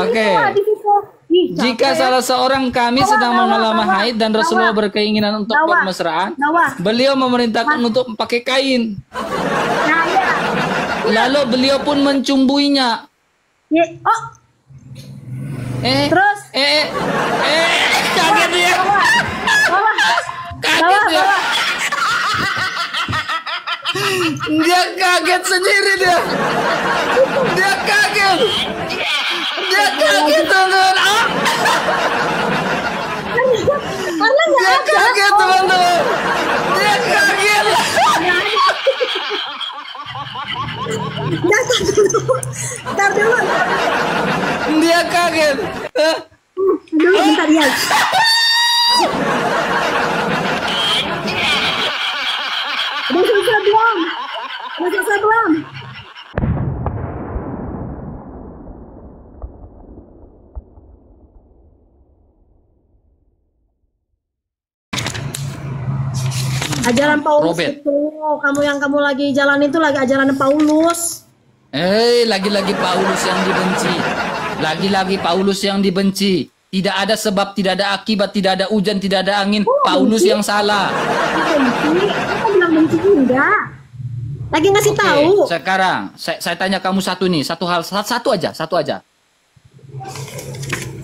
Oke. Jika salah seorang kami sedang mengalami haid dan Rasulullah berkeinginan untuk bermesraan, beliau memerintahkan untuk pakai kain. Lalu beliau pun mencumbuinya. Terus? Kaget dia. Kaget dia. Dia kaget sendiri dia. Dia kaget. Dia kaget teman-teman. Dia kaget teman-teman. Dia kaget. Ntar dulu. Dia kaget. Dulu bentar ya. Udah selesai belum? Udah selesai belum? Ajaran Paulus Robert. itu, kamu lagi jalanin itu lagi ajaran Paulus. Lagi-lagi Paulus yang dibenci. Lagi-lagi Paulus yang dibenci. Tidak ada sebab, tidak ada akibat, tidak ada hujan, tidak ada angin. Paulus yang salah. Benci? Kamu bilang benci enggak? Lagi ngasih tahu. Sekarang saya tanya kamu satu nih, satu hal, satu aja.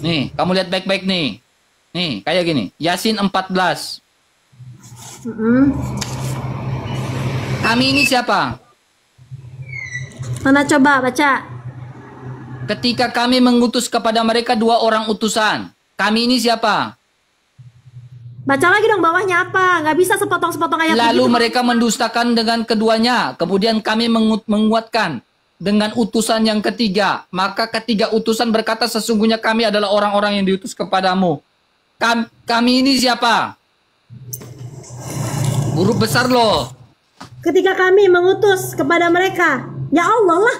Nih, kamu lihat baik-baik nih. Nih, kayak gini. Yasin 14. Kami ini siapa? Mana coba baca. Ketika kami mengutus kepada mereka 2 orang utusan. Kami ini siapa? Baca lagi dong bawahnya apa? Nggak bisa sepotong-sepotong ayat. Lalu begitu. mereka mendustakan dengan keduanya. Kemudian kami menguatkan dengan utusan yang ketiga. Maka ketiga utusan berkata, sesungguhnya kami adalah orang-orang yang diutus kepadamu. Kami ini siapa? Huruf besar loh. Ketika kami mengutus kepada mereka, ya Allah lah.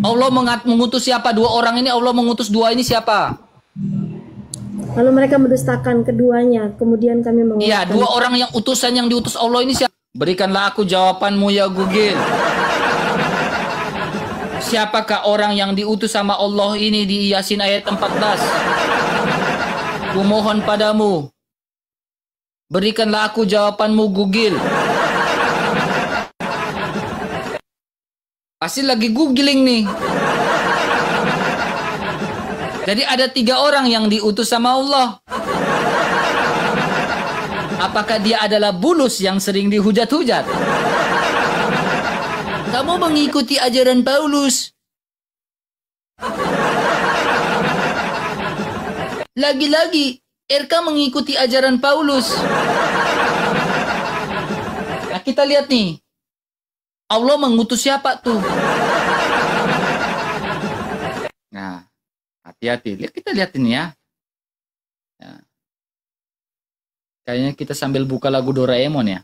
Allah mengutus siapa? 2 orang ini Allah mengutus 2 ini siapa? Lalu mereka mendustakan keduanya. Kemudian kami mengutus. Iya, 2 orang yang utusan yang diutus Allah ini siapa? Berikanlah aku jawabanmu ya Google. Siapakah orang yang diutus sama Allah ini di Yasin ayat 14? Kumohon padamu. Berikanlah aku jawabanmu Google. Pasti lagi googling nih. Jadi ada 3 orang yang diutus sama Allah. Apakah dia adalah Bulus yang sering dihujat-hujat? Kamu mengikuti ajaran Paulus. Lagi-lagi RK mengikuti ajaran Paulus. Nah, kita lihat nih. Allah mengutus siapa tuh? Nah, hati-hati. Kita lihat ini ya. Kayaknya kita sambil buka lagu Doraemon ya.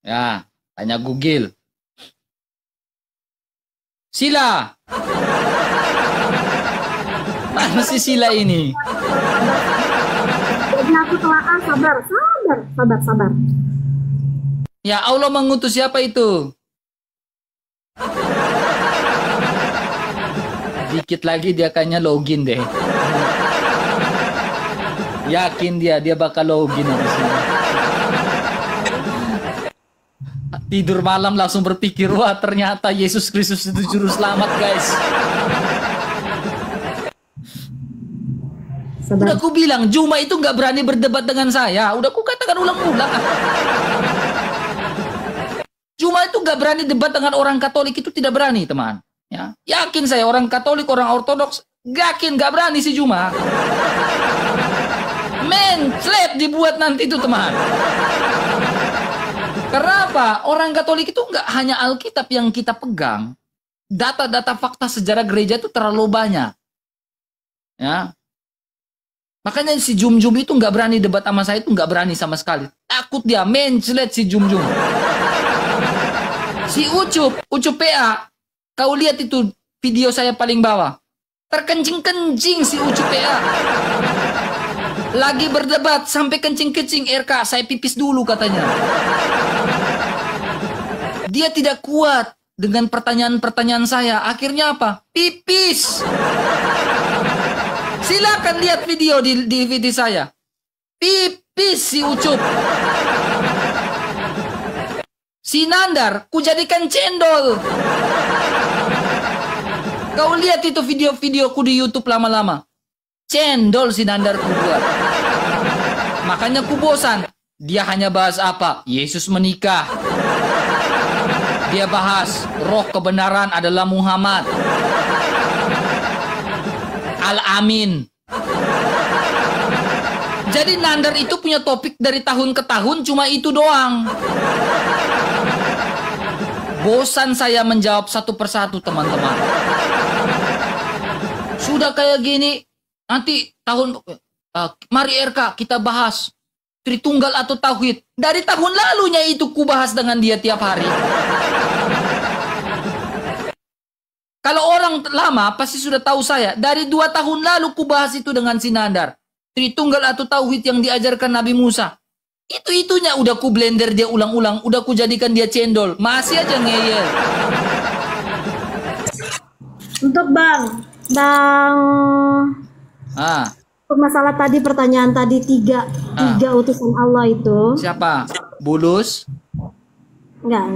Ya, tanya Google. Sila. Mana si Sila ini? Jadi aku telah sabar. Ya Allah mengutus siapa itu? Dikit lagi dia kayaknya login deh. Yakin dia bakal login habis ini. Tidur malam langsung berpikir, wah ternyata Yesus Kristus itu juru selamat guys. Sabar. Udah aku bilang Juma itu nggak berani berdebat dengan saya. Udah aku katakan ulang-ulang. Juma itu nggak berani debat dengan orang Katolik, itu tidak berani teman. Ya, yakin saya orang Katolik, orang Ortodoks, yakin nggak berani si Juma. Slap dibuat nanti itu teman. Kenapa? Orang Katolik itu nggak hanya Alkitab yang kita pegang. Data-data fakta sejarah gereja itu terlalu banyak. Ya. Makanya si Jum-Jum itu nggak berani debat sama saya, itu nggak berani sama sekali. Takut dia, menclet si Jum-Jum. Si Ucup PA. Kau lihat itu video saya paling bawah. Terkencing-kencing si Ucup PA. Lagi berdebat sampai kencing-kencing RK, saya pipis dulu katanya. Dia tidak kuat dengan pertanyaan-pertanyaan saya. Akhirnya apa? Pipis. Silakan lihat video di DVD saya. Pipis si Ucup. Si Nandar, ku jadikan cendol. Kau lihat itu video-videoku di YouTube lama-lama. Cendol si Nandar ku buat. Makanya ku bosan. Dia hanya bahas apa? Yesus menikah. Dia bahas roh kebenaran adalah Muhammad. Al-Amin. Jadi Nandar itu punya topik dari tahun ke tahun cuma itu doang. Bosan saya menjawab satu persatu, teman-teman. Sudah kayak gini, nanti tahun mari RK kita bahas Tritunggal atau Tauhid. Dari tahun lalunya itu ku bahas dengan dia tiap hari. Kalau orang lama pasti sudah tahu saya. Dari 2 tahun lalu ku bahas itu dengan si Nandar. Tritunggal atau Tauhid yang diajarkan Nabi Musa. Itu-itunya udah ku blender dia ulang-ulang. Udah ku jadikan dia cendol. Masih aja ngeyel. Untuk Bang. Untuk masalah tadi pertanyaan tadi tiga utusan Allah itu. Siapa? Bulus? Enggak.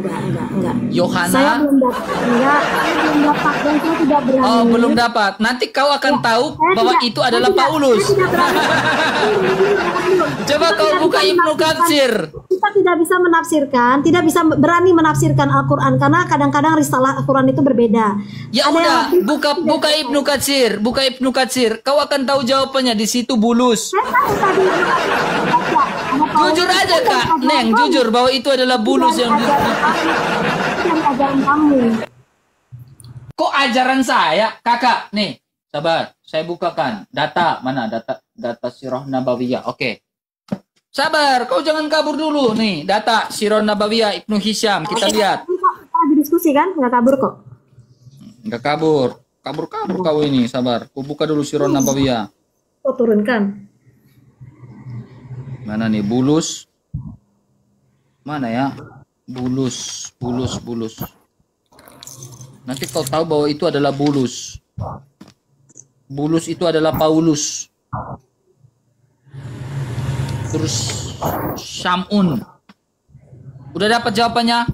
Yohana? Saya belum dapat. Saya belum dapat dan saya tidak berani. Oh, belum dapat. Nanti kau akan tahu bahwa itu adalah Paulus. Coba kau buka Ibnu Katsir. Kita tidak bisa menafsirkan, tidak bisa berani menafsirkan Al-Quran karena kadang-kadang risalah Al-Quran itu berbeda. Ya udah, buka Ibnu Katsir, buka Ibnu Katsir. Kau akan tahu jawabannya di situ Bulus. Jujur aja Kak, Neng, jujur bahwa itu adalah Bulus yang ajaran kamu. Kok ajaran saya, Kakak? Nih, sabar, saya bukakan data mana data Sirah Nabawiyah. Oke. Sabar, kau jangan kabur dulu nih. Data Sirah Nabawiyah Ibnu Hisyam, kita lihat. Kita lagi diskusi kan? Nggak kabur kok. Nggak kabur. Kabur kau ini, sabar. Ku buka dulu Sirah Nabawiyah. Kau turunkan. Mana nih Bulus? Mana ya? Bulus. Nanti kau tahu bahwa itu adalah Bulus. Bulus itu adalah Paulus. Terus Syamun. Udah dapat jawabannya?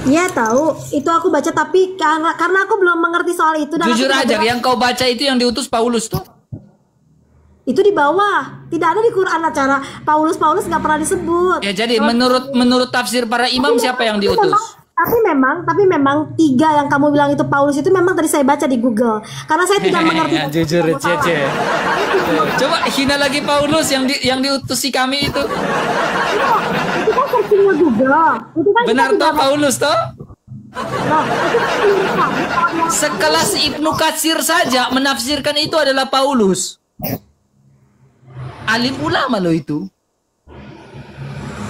Iya tahu. Itu aku baca tapi karena aku belum mengerti soal itu. Jujur aja, yang kau baca itu yang diutus Paulus tuh? Itu di bawah, tidak ada di Quran acara Paulus nggak pernah disebut. Ya jadi menurut tafsir para imam siapa yang diutus? Tapi memang 3 yang kamu bilang itu Paulus itu memang tadi saya baca di Google karena saya tidak mengerti. Jujur Cece. Coba hina lagi Paulus yang diutusi kami itu. Itu kan searchingnya Google. Itu kan benar toh Paulus toh? Loh, itu kan sekelas Ibnu Katsir saja menafsirkan itu adalah Paulus. Alim ulama loh itu.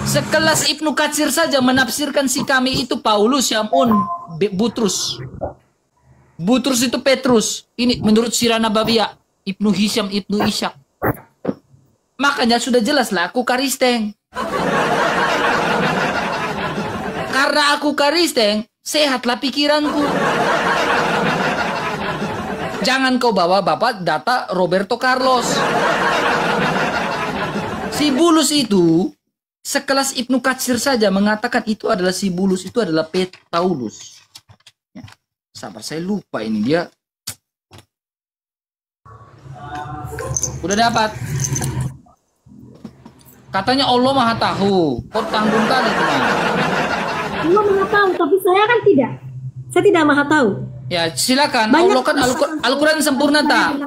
Sekelas Ibnu Katsir saja menafsirkan si kami itu Paulus, Syamun, Butrus. Butrus itu Petrus. Ini menurut Sirah Nabawiyah, Ibnu Hisyam, Ibnu Ishaq. Makanya sudah jelas lah aku karisteng. Karena aku karisteng, sehatlah pikiranku. Jangan kau bawa bapak data Roberto Carlos. Si Bulus itu, sekelas Ibnu Katsir saja mengatakan itu adalah si Bulus, itu adalah Paulus. Ya, sabar, saya lupa ini dia. Udah dapat. Katanya Allah Maha Tahu. Kok tanggung kali teman. Allah Maha Tahu, tapi saya kan tidak. Saya tidak Maha Tahu. Ya, silakan. Banyak Allah kan Al-Quran sempurna tak?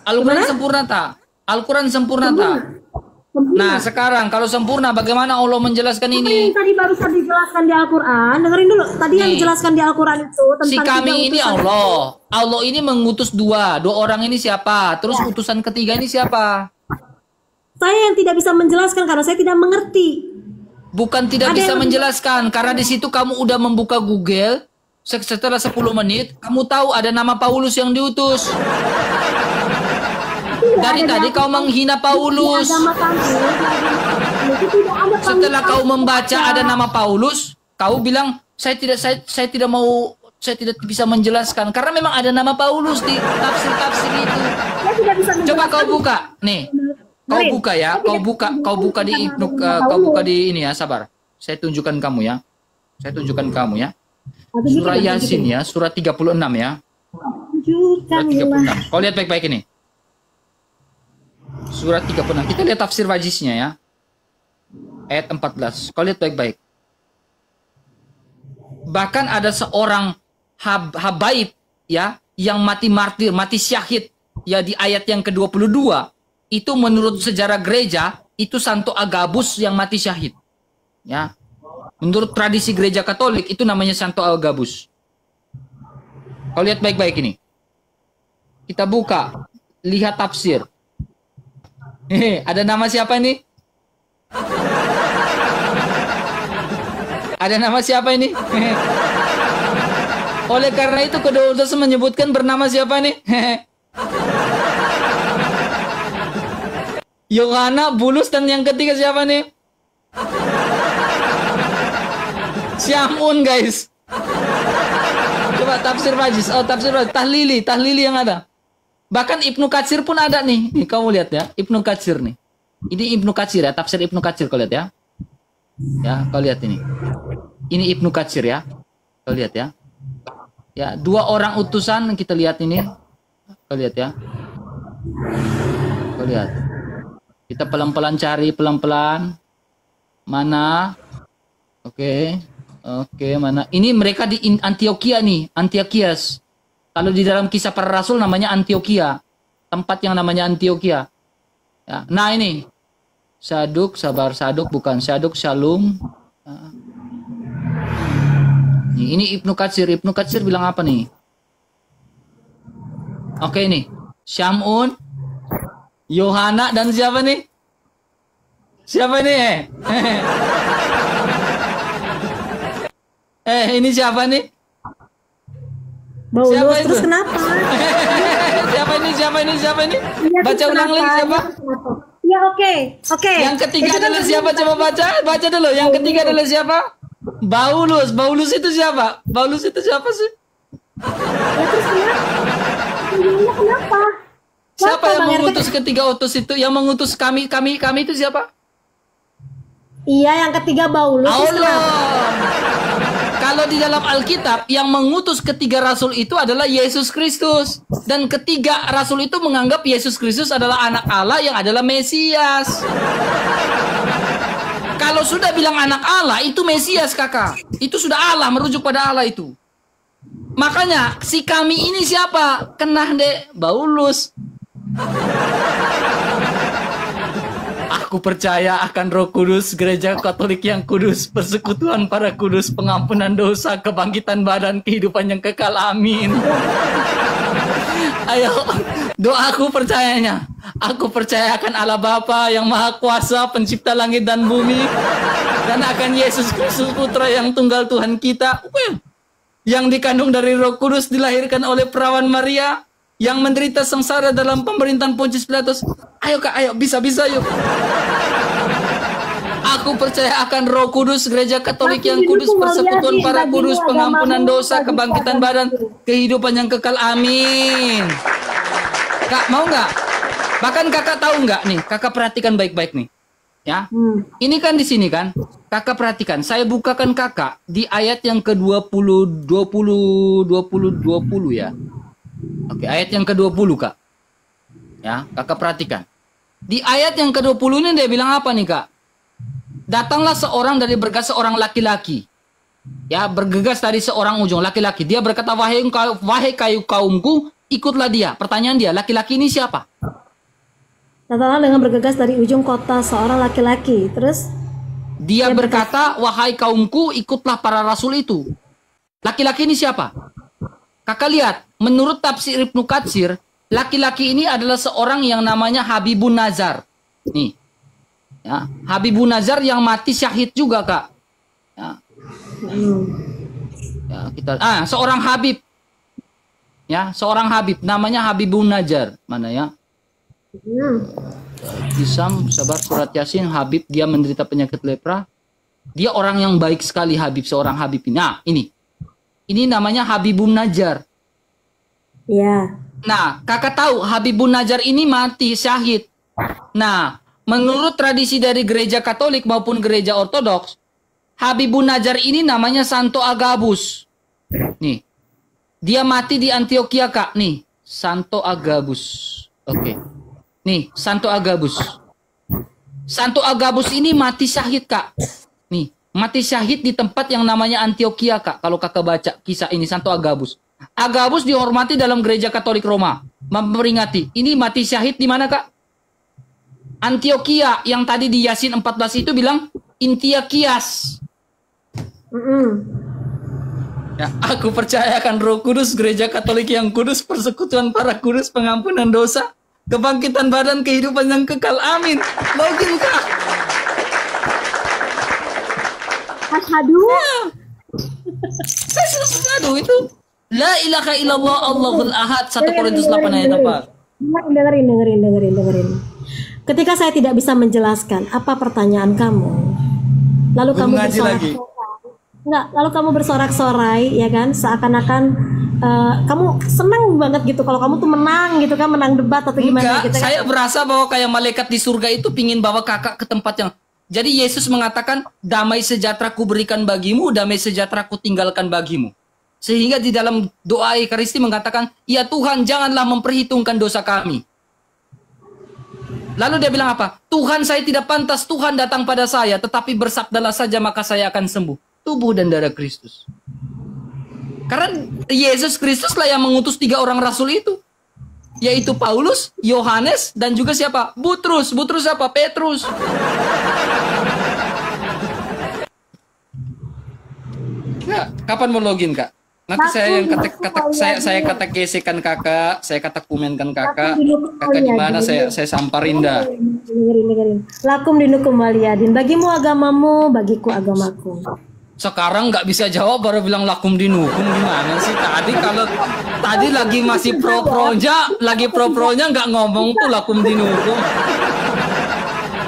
Al-Quran sempurna tak? Al-Quran sempurna tak? Nah sekarang kalau sempurna bagaimana Allah menjelaskan ini? Yang tadi barusan dijelaskan di Al-Quran. Dengerin dulu. Tadi yang dijelaskan di Al-Quran itu tentang si kami ini Allah. Allah ini mengutus dua orang ini siapa? Terus utusan ketiga ini siapa? Saya yang tidak bisa menjelaskan karena saya tidak mengerti. Bukan tidak bisa menjelaskan karena di situ kamu udah membuka Google setelah 10 menit kamu tahu ada nama Paulus yang diutus. Dari tadi kau menghina Paulus. Setelah kau membaca ada nama Paulus, kau bilang saya tidak mau, saya tidak bisa menjelaskan karena memang ada nama Paulus di tafsir-tafsir itu. Saya tidak bisa Coba kau menjelaskan. buka, nih. Kau buka ya, kau buka di Ibnu, kau buka di ini ya, sabar. Saya tunjukkan kamu ya. Saya tunjukkan kamu ya. Surah Yasin ya, surah 36 ya. Tunjukkan Surah 36. Kau lihat baik-baik ini. Surat 36. Kita lihat tafsir wajisnya ya. Ayat 14. Kau lihat baik-baik. Bahkan ada seorang habaib ya yang mati martir, mati syahid ya di ayat yang ke-22. Itu menurut sejarah gereja itu Santo Agabus yang mati syahid. Ya. Menurut tradisi gereja Katolik itu namanya Santo Agabus. Kau lihat baik-baik ini. Kita buka, lihat tafsir. Ada nama siapa ini? Ada nama siapa ini? Oleh karena itu kedua utus menyebutkan bernama siapa nih? Yohana, Bulus, dan yang ketiga siapa nih? Syamun, guys. Coba tafsir Majis. Oh, tafsir Majis. Tahlili yang ada. Bahkan Ibnu Katsir pun ada nih. Nih kamu lihat ya, Ibnu Katsir nih. Ini Ibnu Katsir ya, tafsir Ibnu Katsir kau lihat ya. Ya, kau lihat ini. Ini Ibnu Katsir ya. Kau lihat ya. Ya, dua orang utusan kita lihat ini. Kau lihat ya. Kau lihat. Kita pelan-pelan cari, pelan-pelan. Mana? Oke. Oke, mana? Ini mereka di Antioquia nih, Antiochias. Kalau di dalam Kisah Para Rasul namanya Antioquia. Tempat yang namanya Antioquia. Ya. Nah ini. Saduk, sabar Saduk, bukan Saduk, Shalom. Ini Ibnu Katsir. Ibnu Katsir bilang apa nih? Oke ini. Syamun, Yohana, dan siapa nih? Siapa ini? Ini siapa nih? Paulus, siapa itu? Terus kenapa? Siapa ini? Ya, Baca ulang lagi siapa? Ya oke. Yang ketiga Itu kan adalah siapa? Coba baca dulu. Yang ketiga adalah siapa? Paulus. Paulus itu siapa? Paulus itu siapa sih? Ya, terus kenapa? Siapa yang Bang mengutus RT? ketiga utus itu? Yang mengutus kami itu siapa? Iya, yang ketiga Paulus. Terus Allah. kenapa? Kalau di dalam Alkitab yang mengutus ketiga rasul itu adalah Yesus Kristus, dan ketiga rasul itu menganggap Yesus Kristus adalah anak Allah yang adalah Mesias. Kalau sudah bilang anak Allah itu Mesias, kakak. Itu sudah Allah, merujuk pada Allah itu. Makanya si kami ini siapa? Kenah deh, Paulus. Aku percaya akan Roh Kudus, gereja Katolik yang kudus, persekutuan para kudus, pengampunan dosa, kebangkitan badan, kehidupan yang kekal. Amin. Ayo, doaku percayanya. Aku percaya akan Allah Bapa yang Maha Kuasa, pencipta langit dan bumi, dan akan Yesus Kristus Putra yang tunggal Tuhan kita, yang dikandung dari Roh Kudus, dilahirkan oleh perawan Maria, yang menderita sengsara dalam pemerintahan Pontius Pilatus. Ayo kak, ayo, bisa yuk. Aku percaya akan Roh Kudus, gereja Katolik yang kudus, persekutuan para kudus, pengampunan dosa, kebangkitan badan, kehidupan yang kekal. Amin. Kak, mau nggak? Bahkan kakak tahu nggak nih? Kakak perhatikan baik-baik nih. Ya, ini kan di sini kan, kakak perhatikan. Saya bukakan kakak di ayat yang ke-20 ya. Oke, ayat yang ke-20 kak. Ya, kakak perhatikan. Di ayat yang ke-20 ini dia bilang apa nih kak? Datanglah seorang dari bergegas seorang laki-laki. Ya, bergegas dari seorang ujung laki-laki. Dia berkata, wahai kaumku, ikutlah dia. Pertanyaan dia, laki-laki ini siapa? Datanglah dengan bergegas dari ujung kota seorang laki-laki. Terus? Dia berkata, wahai kaumku, ikutlah para rasul itu. Laki-laki ini siapa? Kakak lihat, menurut tafsir Ibnu Katsir, laki-laki ini adalah seorang yang namanya Habibun Nazar. Nih. Ya, Habibun Nazar yang mati syahid juga, Kak. Ya. Ya, seorang Habib. Ya, seorang Habib namanya Habibun Nazar. Mana ya? Hisam, sabar, surat Yasin, Habib, dia menderita penyakit lepra. Dia orang yang baik sekali, Habib, seorang Habib ini. Nah, ini namanya Habibun Najjar. Ya. Nah, kakak tahu Habibun Najjar ini mati syahid. Nah, menurut tradisi dari gereja Katolik maupun gereja Ortodoks, Habibun Najjar ini namanya Santo Agabus. Nih, dia mati di Antioquia, Kak. Nih, Santo Agabus. Oke. Nih, Santo Agabus. Santo Agabus ini mati syahid, Kak. Nih, mati syahid di tempat yang namanya Antioquia, Kak. Kalau kakak baca kisah ini, Santo Agabus. Agabus dihormati dalam gereja Katolik Roma. Memperingati. Ini mati syahid di mana, Kak? Antioquia, yang tadi di Yasin 14 itu bilang Intiakias. Ya, aku percayakan Roh Kudus, gereja Katolik yang kudus, persekutuan para kudus, pengampunan dosa, kebangkitan badan, kehidupan yang kekal. Amin. Login, Kak. Asyhadu. Saya aduh itu. La ilaha illallah Allahul Ahad. 1 Korintus 8 ayat 4. Dengerin. Ketika saya tidak bisa menjelaskan apa pertanyaan kamu, lalu kamu bersorak-sorai. Enggak, lalu kamu bersorak-sorai, ya kan? Seakan-akan kamu senang banget gitu kalau kamu tuh menang gitu kan, menang debat atau gimana gitu kan? Saya berasa bahwa kayak malaikat di surga itu pingin bawa kakak ke tempat yang. Jadi Yesus mengatakan, damai sejahtera ku berikan bagimu, damai sejahtera ku tinggalkan bagimu. Sehingga di dalam doa Ekaristi mengatakan, ya Tuhan janganlah memperhitungkan dosa kami. Lalu dia bilang apa? Tuhan, saya tidak pantas Tuhan datang pada saya, tetapi bersabdalah saja maka saya akan sembuh. Tubuh dan darah Kristus. Karena Yesus Kristus lah yang mengutus 3 orang rasul itu. Yaitu Paulus, Yohanes, dan juga siapa? Butrus. Butrus siapa? Petrus. Ya, kapan mau login, Kak? Nanti saya katekesikan kakak, saya katekumenkan kakak di mana saya samparin dah. Dengerin. Lakum dinukum waliyadin. Bagimu agamamu, bagiku agamaku. Sekarang nggak bisa jawab, baru bilang lakum dinukum. Gimana sih tadi lagi masih pro-pronya nggak ngomong tuh lakum dinukum.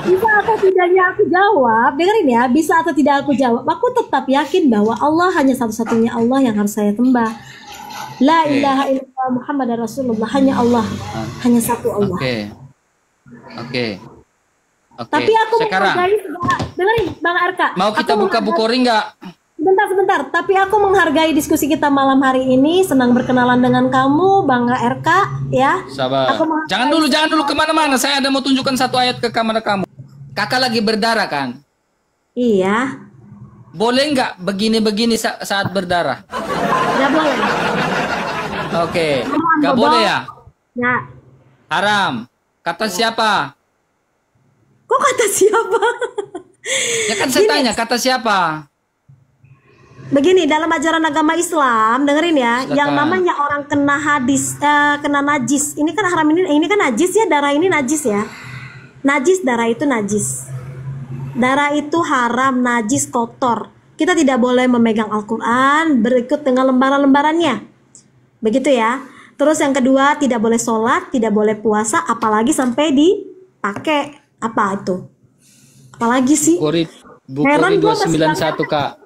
Bisa atau tidaknya aku jawab, dengerin ya, bisa atau tidak aku jawab, aku tetap yakin bahwa Allah hanya satu-satunya Allah yang harus saya sembah. La ilaha illallah Muhammad Rasulullah, hanya Allah, hanya satu Allah. Oke. Tapi aku menghargai, dengerin Bang RK. Mau kita buka Bukhari nggak? Sebentar. Tapi aku menghargai diskusi kita malam hari ini. Senang berkenalan dengan kamu, Bang RK. Ya. Sabar. Jangan dulu kemana-mana. Saya ada mau tunjukkan satu ayat ke kamera kamu. Kakak lagi berdarah kan? Iya. Boleh nggak begini-begini saat berdarah? Nggak boleh. Oke. Nggak boleh ya? Ya. Haram. Kata siapa? Kok kata siapa? Ya kan saya tanya, kata siapa? Begini, dalam ajaran agama Islam, dengerin ya, Silakan. yang namanya orang kena najis, ini kan haram, ini kan najis ya, darah ini najis ya. Najis, darah itu najis. Darah itu haram, najis, kotor. Kita tidak boleh memegang Al-Quran berikut dengan lembaran-lembarannya. Begitu ya. Terus yang kedua, tidak boleh sholat, tidak boleh puasa, apalagi sampai dipakai. Apa itu? Apalagi sih? Bukhari 291, Kak.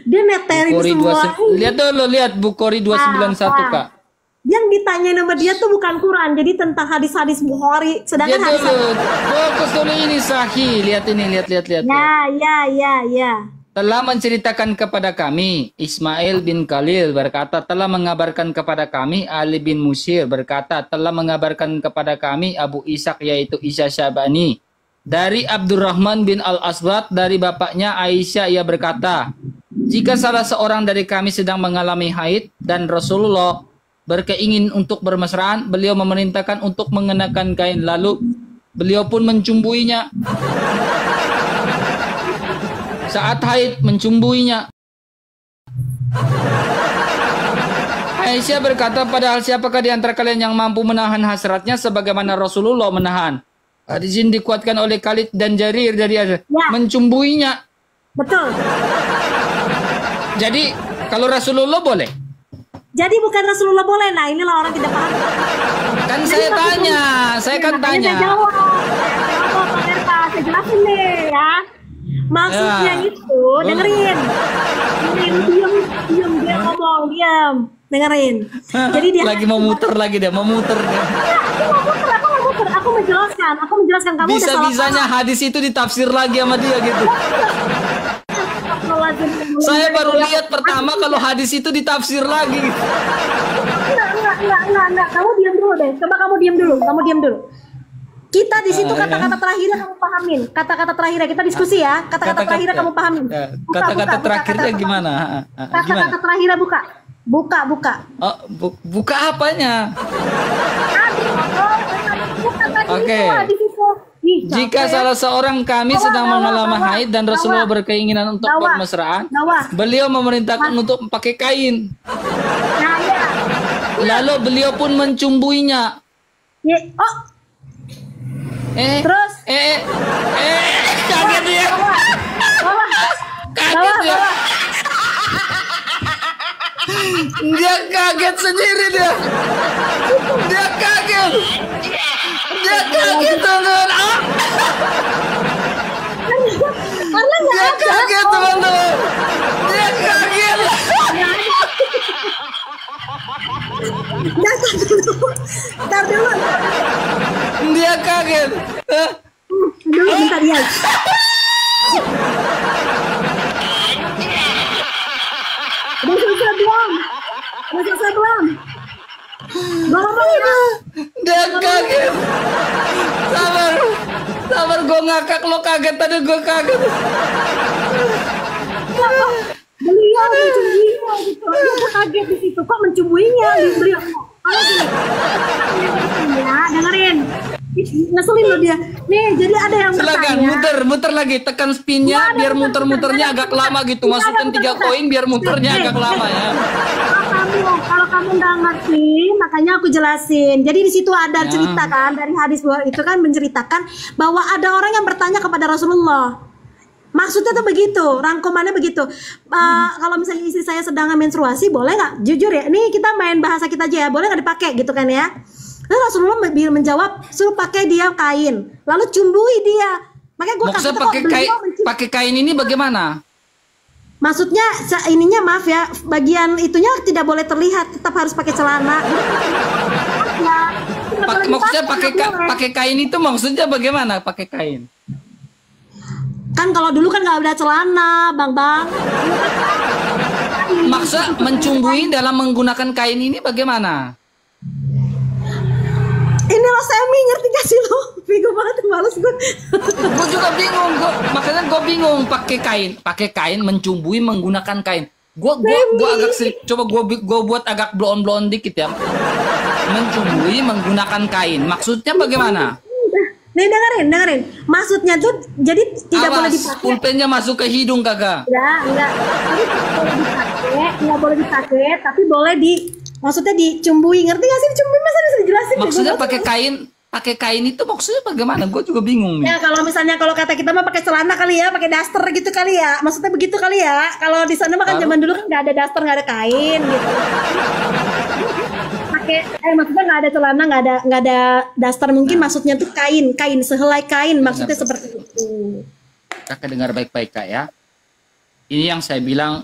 Dia neterin semua. Lihat dulu, lihat Bukhari 291, Kak. Yang ditanyain sama dia tuh bukan Quran, jadi tentang hadis-hadis Bukhari. Sedangkan lihat dulu, fokus dulu ini sahih. Lihat ini, lihat. Ya. Telah menceritakan kepada kami, Ismail bin Khalil berkata, telah mengabarkan kepada kami, Ali bin Musyir berkata, telah mengabarkan kepada kami, Abu Ishaq yaitu Isa Syabani. Dari Abdurrahman bin Al-Aswad, dari bapaknya Aisyah, ia berkata, jika salah seorang dari kami sedang mengalami haid dan Rasulullah berkeingin untuk bermesraan, beliau memerintahkan untuk mengenakan kain, lalu beliau pun mencumbuinya. Saat haid mencumbuinya. Aisyah berkata, padahal siapakah di antara kalian yang mampu menahan hasratnya sebagaimana Rasulullah menahan? Hadis ini dikuatkan oleh Khalid dan Jarir dari mencumbuinya. Betul. Jadi kalau Rasulullah boleh. Jadi bukan Rasulullah boleh. Nah, inilah orang tidak paham. Kan saya tanya, saya kan tanya. saya jelasin nih ya. Maksudnya Ya. itu, dengerin. Diam, dia ngomong, diam. Dengerin. Jadi dia Lagi mau muter lagi dia, mau muter dia. aku menjelaskan kamu udah salah Bisa-bisanya hadis itu ditafsir lagi sama dia gitu. paham. Saya baru lihat pertama kalau hadis itu ditafsir lagi. Enggak. Kamu diam dulu deh. Coba kamu diam dulu. Kita di situ kata-kata terakhirnya kamu pahamin. Kata-kata terakhirnya kita diskusi ya. Kata-kata terakhirnya kamu pahamin. Kata-kata terakhirnya gimana? Kata-kata terakhirnya buka. Oh, buka apanya? Oke. Jika salah seorang kami sedang mengalami haid dan Rasulullah berkeinginan untuk bermesraan, beliau memerintahkan untuk pakai kain. Nah, ya. Lalu beliau pun mencumbuinya. Oh, terus kaget dia. Kaget dia. Dia kaget sendiri dia. Dia kaget. Teman-teman. karena nggak Dia ada. kaget teman-teman. Dia kaget. Ntar dulu. Dia kaget. Dulu bentar ya. Udah selesai belum? Belum apa? Dia kaget. Sabar gue ngakak, lo kaget tadi gue kaget. Beliau mencumbuinya gitu. Dia kaget di situ. Kok mencumbuinya? Beliau. Kalau gini. Ya, dengerin. Ngeselin lo dia. Nih, jadi ada yang Silakan muter lagi, tekan spinnya biar muter-muternya agak lama gitu. Masukin 3 koin biar muternya agak lama ya. Kalau kamu nggak ngerti, makanya aku jelasin. Jadi di situ ada cerita kan dari hadis itu kan menceritakan bahwa ada orang yang bertanya kepada Rasulullah. Maksudnya tuh begitu, rangkumannya begitu. Kalau misalnya istri saya sedang menstruasi, boleh nggak? Jujur ya, ini kita main bahasa kita aja ya, boleh nggak dipakai gitu kan ya? Lalu Rasulullah menjawab, suruh pakai dia kain, lalu cumbui dia. Makanya gue kasih Maksudnya pakai kain ini bagaimana? Maksudnya ininya maaf ya, bagian itunya tidak boleh terlihat, tetap harus pakai celana. Maksudnya pakai kain itu maksudnya bagaimana? Pakai kain? Kan kalau dulu kan nggak ada celana, bang. Maksud mencumbui dalam menggunakan kain ini bagaimana? Ini lo Semi, ngerti gak sih lo? Bingung banget, males gue. Gue juga bingung, makanya gue bingung pakai kain mencumbui menggunakan kain. Gue agak coba gue buat agak blon dikit ya. Mencumbui menggunakan kain, maksudnya bagaimana? Nih dengerin. Maksudnya tuh jadi tidak boleh dipakai. Pulpennya masuk ke hidung kagak? Enggak. Jadi nggak boleh dipakai, tapi boleh maksudnya dicumbui. Ngerti gak sih dicumbui? Masa bisa dijelasin? Maksudnya pakai kain itu maksudnya bagaimana? Gue juga bingung nih. Ya kalau misalnya kalau kata kita mah pakai celana kali ya, pakai daster gitu kali ya. Maksudnya begitu kali ya. Kalau di sana mah kan zaman dulu kan nggak ada daster, nggak ada kain gitu. Maksudnya nggak ada celana, nggak ada daster, mungkin maksudnya tuh kain sehelai kain, maksudnya seperti itu. Kakak dengar baik-baik Kak ya. Ini yang saya bilang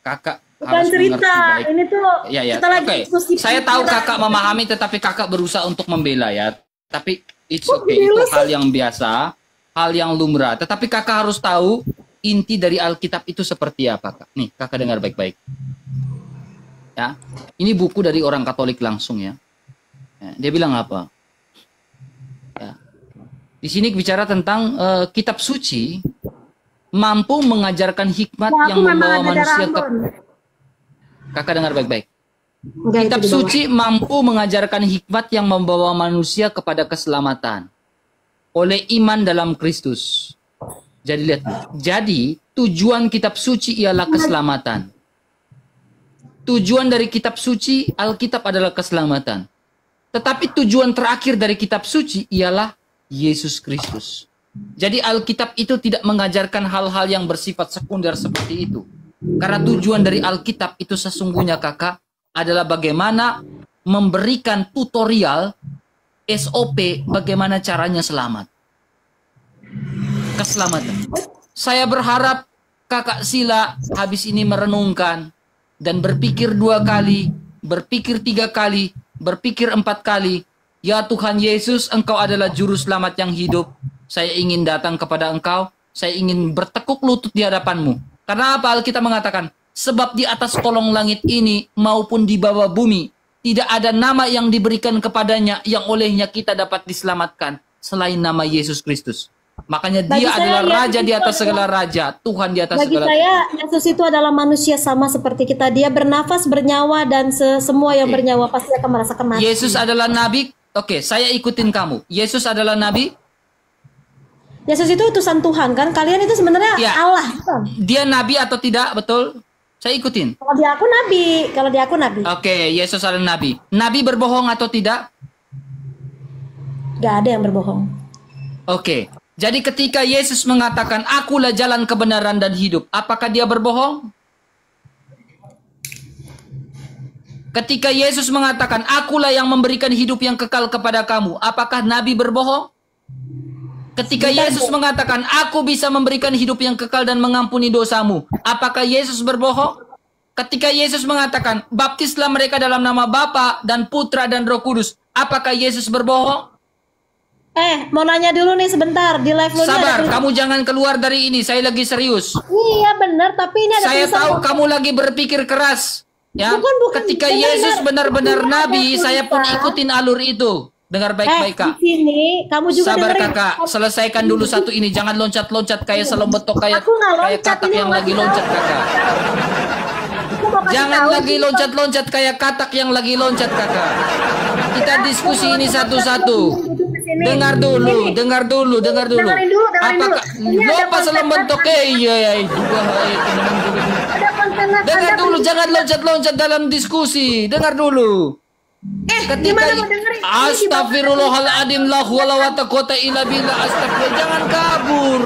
kakak bukan harus cerita baik. ini tuh ya. Kita lagi diskusi. Saya tahu kakak memahami, tetapi kakak berusaha untuk membela ya. Tapi it's okay, itu hal yang biasa, hal yang lumrah. Tetapi kakak harus tahu inti dari Alkitab itu seperti apa Kak. Nih kakak dengar baik-baik. Ya, ini buku dari orang Katolik langsung ya. Dia bilang apa? Ya. Di sini bicara tentang kitab suci mampu mengajarkan hikmat yang membawa manusia ke... Kakak dengar baik-baik. Kitab suci mampu mengajarkan hikmat yang membawa manusia kepada keselamatan oleh iman dalam Kristus. Jadi lihat, jadi tujuan kitab suci ialah keselamatan. Tujuan dari kitab suci Alkitab adalah keselamatan. Tetapi tujuan terakhir dari kitab suci ialah Yesus Kristus. Jadi Alkitab itu tidak mengajarkan hal-hal yang bersifat sekunder seperti itu. Karena tujuan dari Alkitab itu sesungguhnya kakak adalah bagaimana memberikan tutorial SOP bagaimana caranya selamat. keselamatan. Saya berharap Kakak Sila habis ini merenungkan dan berpikir 2 kali, berpikir 3 kali, berpikir 4 kali. Ya Tuhan Yesus, Engkau adalah Juru Selamat yang hidup. Saya ingin datang kepada Engkau. Saya ingin bertekuk lutut di hadapan-Mu. Karena apa? Alkitab mengatakan, sebab di atas kolong langit ini maupun di bawah bumi, tidak ada nama yang diberikan kepadanya yang olehnya kita dapat diselamatkan selain nama Yesus Kristus. Makanya dia adalah Raja di atas segala raja, Tuhan di atas segala. Bagi saya, Yesus itu adalah manusia sama seperti kita. Dia bernafas, bernyawa, dan semua yang bernyawa pasti akan merasakan mati. Yesus adalah Nabi. Oke, saya ikutin kamu. Yesus adalah Nabi. Yesus itu utusan Tuhan kan? Kalian itu sebenarnya Allah. Kan? Dia Nabi atau tidak? Betul? Saya ikutin. Kalau di aku Nabi. Kalau di aku Nabi. Oke, Yesus adalah Nabi. Nabi berbohong atau tidak? Gak ada yang berbohong. Oke. Jadi ketika Yesus mengatakan, akulah jalan kebenaran dan hidup, apakah dia berbohong? Ketika Yesus mengatakan, akulah yang memberikan hidup yang kekal kepada kamu, apakah Nabi berbohong? Ketika Yesus mengatakan, aku bisa memberikan hidup yang kekal dan mengampuni dosamu, apakah Yesus berbohong? Ketika Yesus mengatakan, baptislah mereka dalam nama Bapa dan Putra dan Roh Kudus, apakah Yesus berbohong? Mau nanya dulu nih sebentar di live lo. Sabar, kamu jangan keluar dari ini. Saya lagi serius. Iya benar, tapi ini ada. Saya tahu kamu lagi berpikir keras. Ya, ketika Yesus benar-benar Nabi, saya pun ikutin alur itu. Dengar baik-baik Kak. Di sini kamu juga sabar dengerin. Kakak, selesaikan dulu satu ini. Jangan loncat-loncat kayak selombetok kayak katak yang lagi loncat Kakak. Jangan lagi loncat-loncat kayak katak yang lagi loncat Kakak. Kita diskusi ini satu-satu. Dengar dulu. Apakah lupa selombetok? Iya juga. Dengar dulu, jangan loncat-loncat dalam diskusi. Dengar dulu. Ketika astagfirullahaladzim la haula wa la quwata illa billah, astagfirullah, jangan kabur.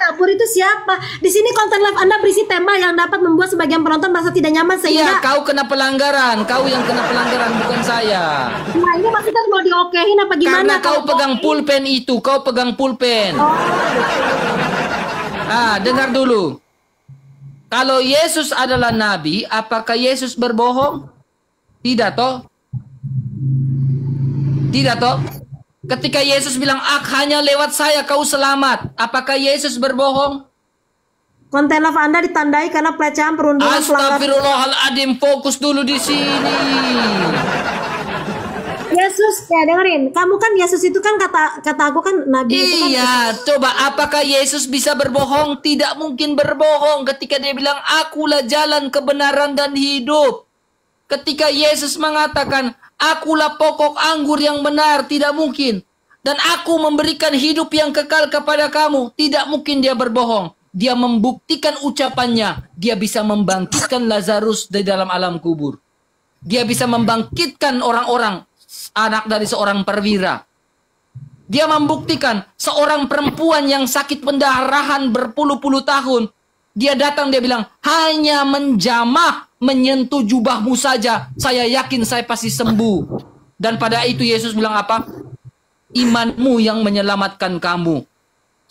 Kabur itu siapa? Di sini konten live Anda berisi tema yang dapat membuat sebagian penonton merasa tidak nyaman sehingga. Iya, kau kena pelanggaran. Kau yang kena pelanggaran, bukan saya. Nah, ini maksudnya mau diokehin apa gimana? Karena kau pegang pulpen itu, kau pegang pulpen. Dengar dulu. Kalau Yesus adalah nabi, apakah Yesus berbohong? Tidak toh? Tidak toh? Ketika Yesus bilang, hanya lewat saya kau selamat. Apakah Yesus berbohong? Konten live Anda ditandai karena pelecehan, perundungan, Astagfirullahaladzim, fokus dulu di sini. Yesus, ya dengerin. Kamu kan Yesus itu kan kata aku kan Nabi itu kan. Iya, coba apakah Yesus bisa berbohong? Tidak mungkin berbohong ketika dia bilang, akulah jalan kebenaran dan hidup. Ketika Yesus mengatakan, akulah pokok anggur yang benar, tidak mungkin. Dan aku memberikan hidup yang kekal kepada kamu, tidak mungkin dia berbohong. Dia membuktikan ucapannya. Dia bisa membangkitkan Lazarus dari dalam alam kubur. Dia bisa membangkitkan orang-orang, anak dari seorang perwira. Dia membuktikan seorang perempuan yang sakit pendarahan berpuluh-puluh tahun. Dia datang, dia bilang, hanya menjamah, menyentuh jubahmu saja, saya yakin saya pasti sembuh. Dan pada itu Yesus bilang apa? Imanmu yang menyelamatkan kamu.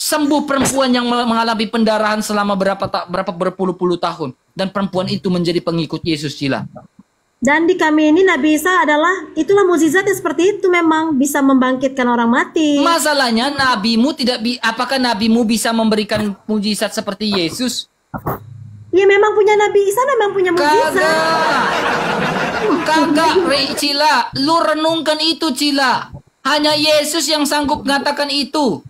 Sembuh perempuan yang mengalami pendarahan selama berapa berpuluh-puluh tahun. Dan perempuan itu menjadi pengikut Yesus, Cila. Dan di kami ini Nabi Isa adalah, itulah mukjizat yang seperti itu, memang bisa membangkitkan orang mati. Masalahnya nabimu apakah nabimu bisa memberikan mukjizat seperti Yesus? Ya memang punya Nabi Isa, memang punya mukjizat. Kagak, Cila, lu renungkan itu, Cila. Hanya Yesus yang sanggup mengatakan itu.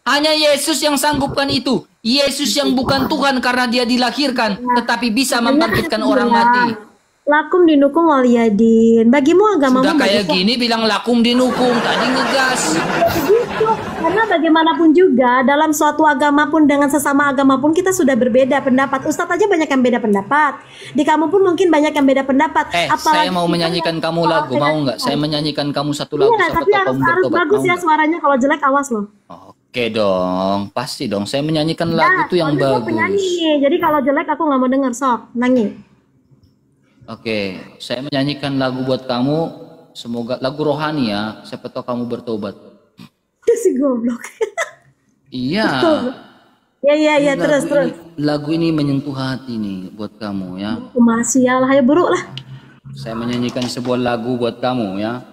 Hanya Yesus yang sanggupkan itu. Yesus yang bukan Tuhan karena dia dilahirkan, tetapi bisa membangkitkan orang mati. Lakum dinukung waliyadin. Bagimu agamamu. Sudah kayak gini bilang lakum dinukung, tadi ngegas. Begitu. Karena bagaimanapun juga dalam suatu agama pun dengan sesama agama pun kita sudah berbeda pendapat. Ustadz aja banyak yang beda pendapat. Di kamu pun mungkin banyak yang beda pendapat. Saya mau menyanyikan kamu lagu, mau nggak? Saya menyanyikan kamu satu lagu. Iya, tapi harus bagus ya suaranya. Kalau jelek awas loh. Oke dong, pasti dong. Saya menyanyikan lagu itu yang bagus. Penyanyi. Jadi kalau jelek aku nggak mau denger, sok nyanyi. Oke, saya menyanyikan lagu buat kamu. Semoga lagu rohani ya. Siapa tahu kamu bertobat. Si goblok. Iya. Ya, ya, ya, Ini terus, terus. lagu ini menyentuh hati nih buat kamu ya. Masih ya lah, ya buruk lah. Saya menyanyikan sebuah lagu buat kamu ya.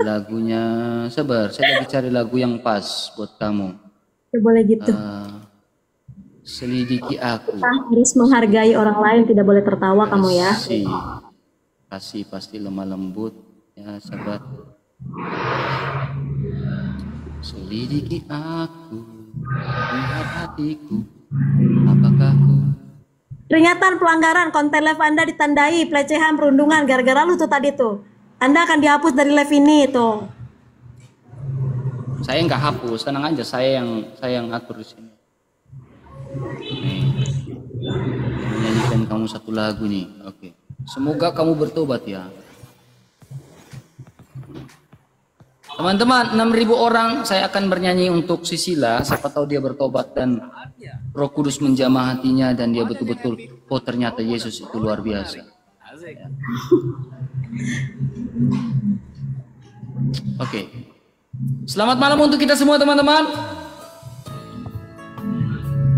Lagunya sabar, saya lagi cari lagu yang pas buat kamu. Ya boleh gitu. Selidiki aku. Kita harus menghargai orang lain, tidak boleh tertawa kamu ya. Kasih pasti lemah lembut ya, sabar. Selidiki aku, lihat hatiku, apakah ku. Peringatan pelanggaran, konten live Anda ditandai pelecehan, perundungan gara-gara lu tuh tadi tuh. Anda akan dihapus dari live ini tuh. Saya nggak hapus, tenang aja, saya yang atur di sini. Nih, menyanyikan kamu satu lagu nih, oke. Semoga kamu bertobat ya. Teman-teman, 6.000 orang saya akan bernyanyi untuk Sisila. Siapa tahu dia bertobat dan Roh Kudus menjamah hatinya dan dia betul-betul, oh ternyata Yesus itu luar biasa. Ya. Oke. Selamat malam untuk kita semua teman-teman.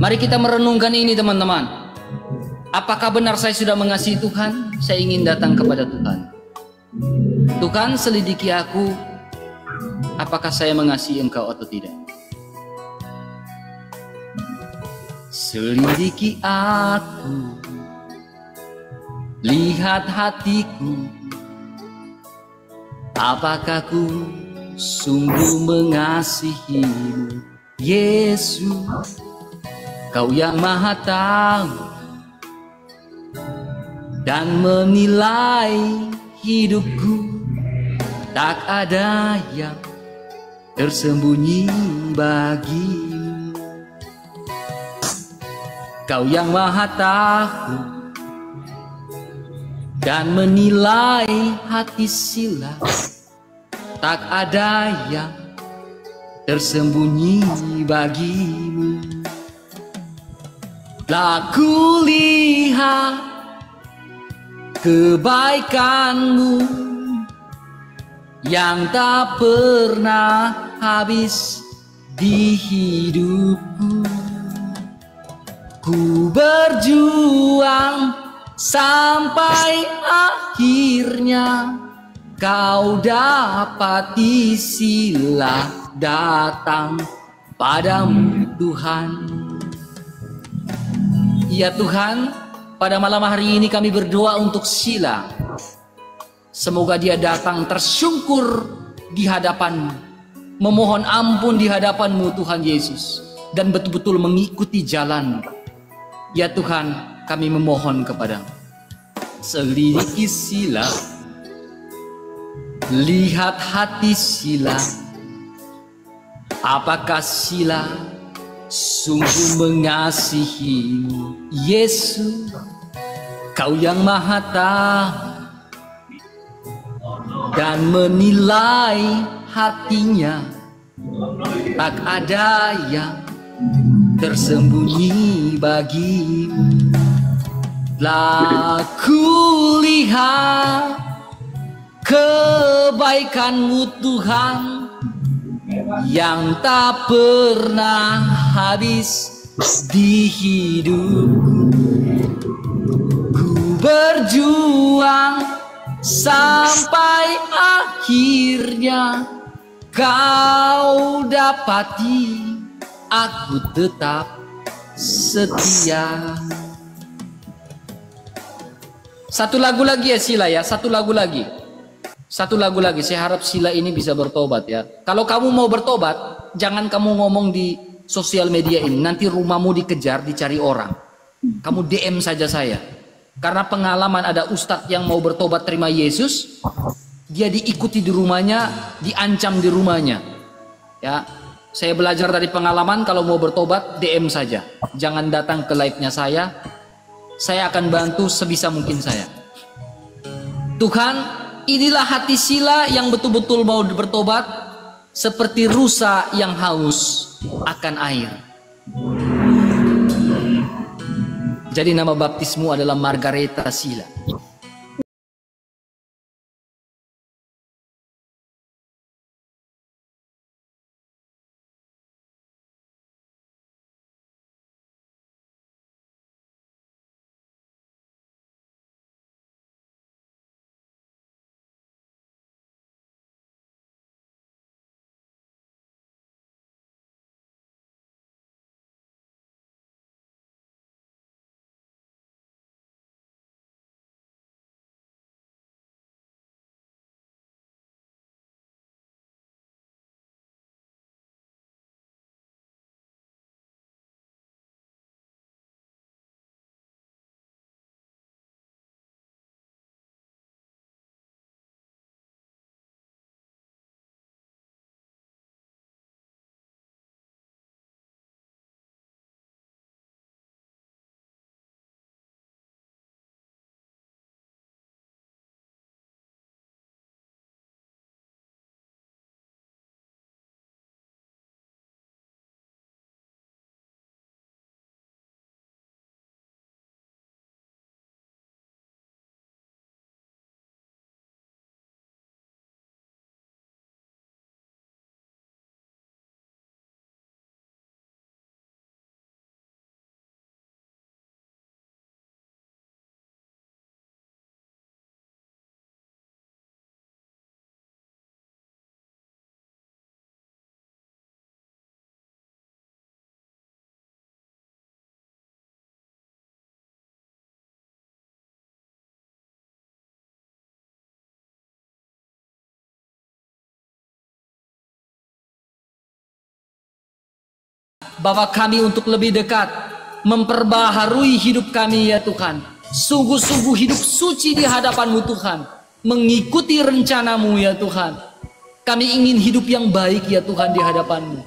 Mari kita merenungkan ini teman-teman. Apakah benar saya sudah mengasihi Tuhan? Saya ingin datang kepada Tuhan. Tuhan, selidiki aku. Apakah saya mengasihi Engkau atau tidak? Selidiki aku, lihat hatiku, apakah ku sungguh mengasihimu, Yesus, Kau yang Maha Tahu dan menilai hidupku, tak ada yang tersembunyi bagimu. Kau yang Maha Tahu dan menilai hati Sila, tak ada yang tersembunyi bagimu. Lah ku lihat kebaikanmu yang tak pernah habis di hidupku. Ku berjuang sampai akhirnya kau dapati Sila datang padamu Tuhan. Ya Tuhan, pada malam hari ini kami berdoa untuk Sila. Semoga dia datang tersungkur di hadapan-Mu, memohon ampun di hadapan-Mu Tuhan Yesus, dan betul-betul mengikuti jalan-Mu. Ya Tuhan, kami memohon kepadamu. Selidiki Sila, lihat hati Sila, apakah Sila sungguh mengasihimu, Yesus, Kau yang Maha Tahu dan menilai hatinya, tak ada yang tersembunyi bagimu. Lah ku lihat kebaikan-Mu Tuhan yang tak pernah habis di hidupku. Ku berjuang sampai akhirnya Kau dapati aku tetap setia. Satu lagu lagi ya Sila ya, satu lagu lagi. Satu lagu lagi, saya harap Sila ini bisa bertobat ya. Kalau kamu mau bertobat, jangan kamu ngomong di sosial media ini. Nanti rumahmu dikejar, dicari orang. Kamu DM saja saya. Karena pengalaman ada ustadz yang mau bertobat terima Yesus, dia diikuti di rumahnya, diancam di rumahnya. Ya, saya belajar dari pengalaman, kalau mau bertobat DM saja. Jangan datang ke live-nya saya akan bantu sebisa mungkin saya. Tuhan, inilah hati Sila yang betul-betul mau bertobat, seperti rusa yang haus akan air. Jadi nama baptismu adalah Margareta Sila. Bawa kami untuk lebih dekat, memperbaharui hidup kami ya Tuhan. Sungguh-sungguh hidup suci di hadapan-Mu Tuhan, mengikuti rencana-Mu ya Tuhan. Kami ingin hidup yang baik ya Tuhan di hadapan-Mu.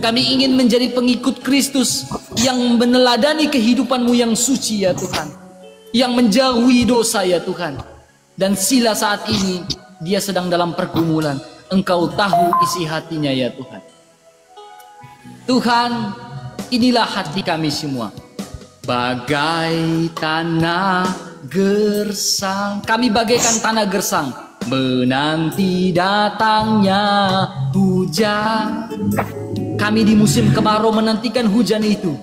Kami ingin menjadi pengikut Kristus yang meneladani kehidupan-Mu yang suci ya Tuhan, yang menjauhi dosa ya Tuhan. Dan Sila saat ini dia sedang dalam pergumulan. Engkau tahu isi hatinya ya Tuhan. Tuhan, inilah hati kami semua. Bagai tanah gersang, kami bagaikan tanah gersang, menanti datangnya hujan. Kami di musim kemarau menantikan hujan itu.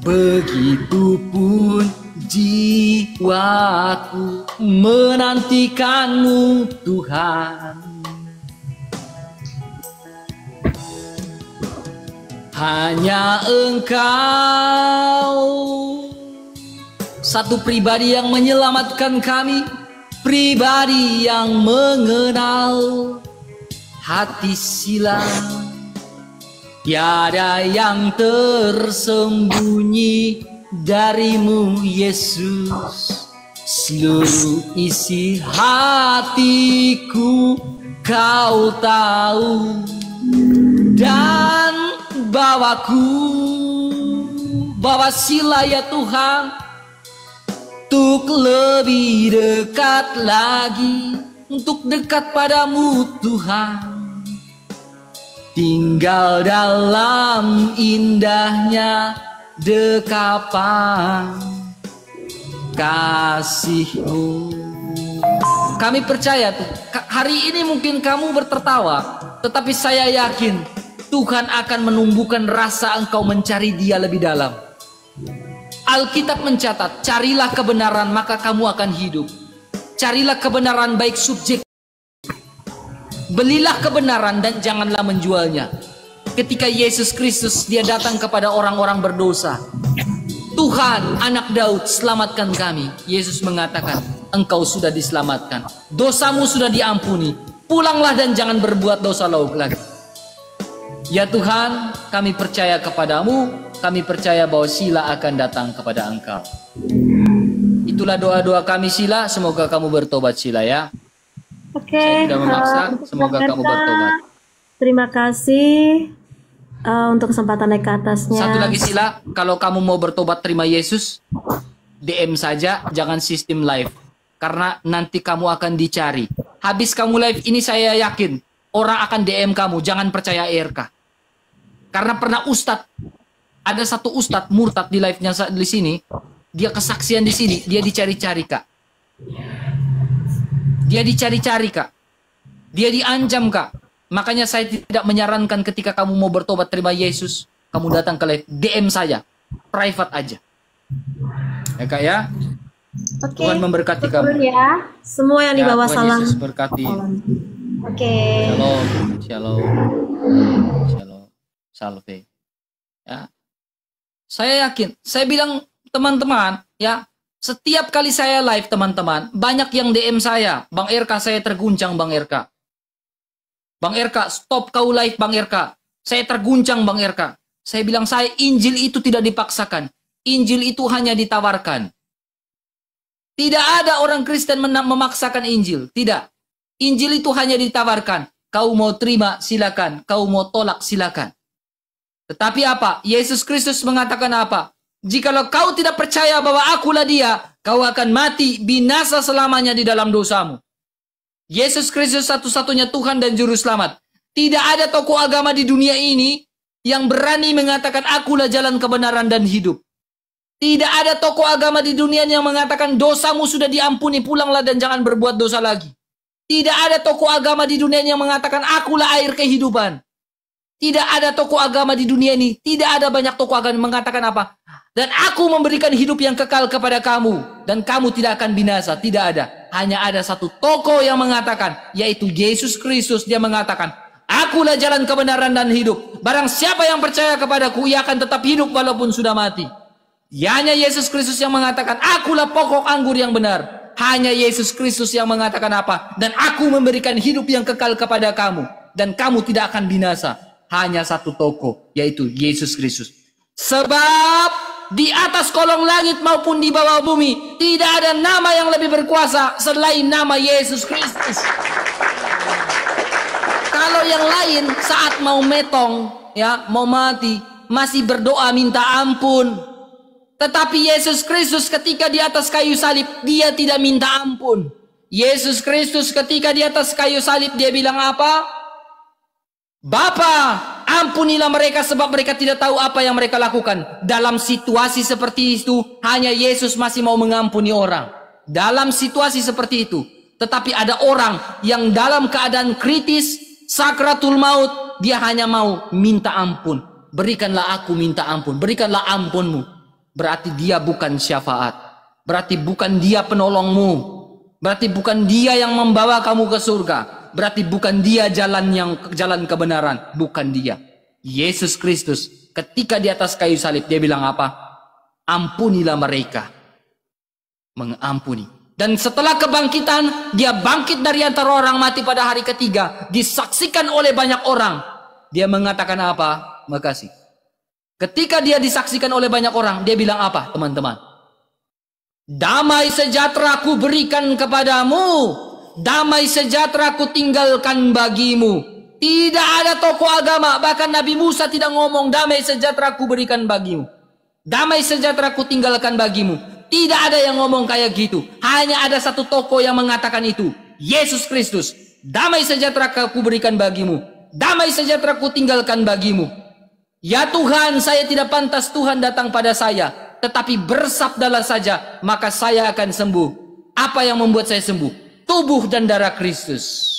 Begitupun jiwaku menantikan-Mu Tuhan. Hanya Engkau, satu pribadi yang menyelamatkan kami, pribadi yang mengenal hati Sila. Tiada yang tersembunyi dari-Mu Yesus. Seluruh isi hatiku Kau tahu. Dan bawa Sila ya Tuhan, untuk lebih dekat lagi, untuk dekat pada-Mu Tuhan. Tinggal dalam indahnya dekapan kasih-Mu. Kami percaya tuh, hari ini mungkin kamu bertertawa, tetapi saya yakin Tuhan akan menumbuhkan rasa engkau mencari Dia lebih dalam. Alkitab mencatat, carilah kebenaran maka kamu akan hidup. Carilah kebenaran baik subjek. Belilah kebenaran dan janganlah menjualnya. Ketika Yesus Kristus dia datang kepada orang-orang berdosa, Tuhan, anak Daud, selamatkan kami. Yesus mengatakan, engkau sudah diselamatkan. Dosamu sudah diampuni. Pulanglah dan jangan berbuat dosa lagi. Ya Tuhan, kami percaya kepadamu. Kami percaya bahwa Sila akan datang kepada Engkau. Itulah doa-doa kami Sila. Semoga kamu bertobat Sila ya. Oke, Saya tidak memaksa. Semoga kamu bertobat. Terima kasih untuk kesempatan naik ke atasnya. Satu lagi Sila, kalau kamu mau bertobat terima Yesus, DM saja, jangan sistem live. Karena nanti kamu akan dicari. Habis kamu live ini saya yakin, orang akan DM kamu, jangan percaya ERK. Karena pernah ustadz, ada satu ustadz murtad di live-nya di sini, dia kesaksian di sini, dia dicari-cari Kak. Dia dicari-cari Kak. Dia diancam Kak. Makanya saya tidak menyarankan ketika kamu mau bertobat terima Yesus, kamu datang ke live, DM saja, private aja. Ya Kak ya. Oke. Tuhan memberkati kamu. Ya. Semua yang di bawah Tuhan salam. Yesus berkati. Oke. Shalom, shalom, shalom, salve. Ya. Saya yakin, saya bilang teman-teman, ya, setiap kali saya live teman-teman, banyak yang DM saya, Bang RK saya terguncang Bang RK. Bang RK, stop kau live Bang RK. Saya terguncang Bang RK. Saya bilang saya Injil itu tidak dipaksakan. Injil itu hanya ditawarkan. Tidak ada orang Kristen memaksakan Injil. Tidak. Injil itu hanya ditawarkan. Kau mau terima silakan. Kau mau tolak silakan. Tetapi apa? Yesus Kristus mengatakan apa? Jikalau kau tidak percaya bahwa akulah Dia, kau akan mati binasa selamanya di dalam dosamu. Yesus Kristus satu-satunya Tuhan dan Juru Selamat. Tidak ada tokoh agama di dunia ini yang berani mengatakan akulah jalan kebenaran dan hidup. Tidak ada tokoh agama di dunia yang mengatakan dosamu sudah diampuni, pulanglah dan jangan berbuat dosa lagi. Tidak ada tokoh agama di dunia yang mengatakan akulah air kehidupan. Tidak ada tokoh agama di dunia ini. Tidak ada banyak tokoh agama yang mengatakan apa? Dan aku memberikan hidup yang kekal kepada kamu. Dan kamu tidak akan binasa. Tidak ada. Hanya ada satu tokoh yang mengatakan. Yaitu Yesus Kristus. Dia mengatakan. Akulah jalan kebenaran dan hidup. Barang siapa yang percaya kepadaku. Ia akan tetap hidup walaupun sudah mati. Hanya Yesus Kristus yang mengatakan. Akulah pokok anggur yang benar. Hanya Yesus Kristus yang mengatakan apa? Dan aku memberikan hidup yang kekal kepada kamu. Dan kamu tidak akan binasa. hanya satu toko, yaitu Yesus Kristus. Sebab di atas kolong langit maupun di bawah bumi tidak ada nama yang lebih berkuasa selain nama Yesus Kristus. Kalau yang lain saat mau metong, ya, mau mati, masih berdoa minta ampun. Tetapi Yesus Kristus ketika di atas kayu salib, dia tidak minta ampun. Yesus Kristus ketika di atas kayu salib, dia bilang apa? Bapa, ampunilah mereka sebab mereka tidak tahu apa yang mereka lakukan. Dalam situasi seperti itu, hanya Yesus masih mau mengampuni orang. Dalam situasi seperti itu. Tetapi ada orang yang dalam keadaan kritis, sakratul maut, dia hanya mau minta ampun. Berikanlah aku minta ampun, berikanlah ampunmu. Berarti dia bukan syafaat. Berarti bukan dia penolongmu. Berarti bukan dia yang membawa kamu ke surga. Berarti bukan dia jalan kebenaran. Bukan dia. Yesus Kristus ketika di atas kayu salib, dia bilang apa? Ampunilah mereka. Mengampuni. Dan setelah kebangkitan, dia bangkit dari antara orang mati pada hari ketiga. Disaksikan oleh banyak orang. Dia mengatakan apa? Makasih. Ketika dia disaksikan oleh banyak orang, dia bilang apa, teman-teman? Damai sejahtera ku berikan kepadamu. Damai sejahtera ku tinggalkan bagimu. Tidak ada tokoh agama, bahkan Nabi Musa tidak ngomong damai sejahtera ku berikan bagimu. Damai sejahtera ku tinggalkan bagimu. Tidak ada yang ngomong kayak gitu. Hanya ada satu tokoh yang mengatakan itu. Yesus Kristus. Damai sejahtera ku berikan bagimu. Damai sejahtera ku tinggalkan bagimu. Ya Tuhan, saya tidak pantas Tuhan datang pada saya. Tetapi bersabdalah saja, maka saya akan sembuh. Apa yang membuat saya sembuh? Tubuh dan darah Kristus.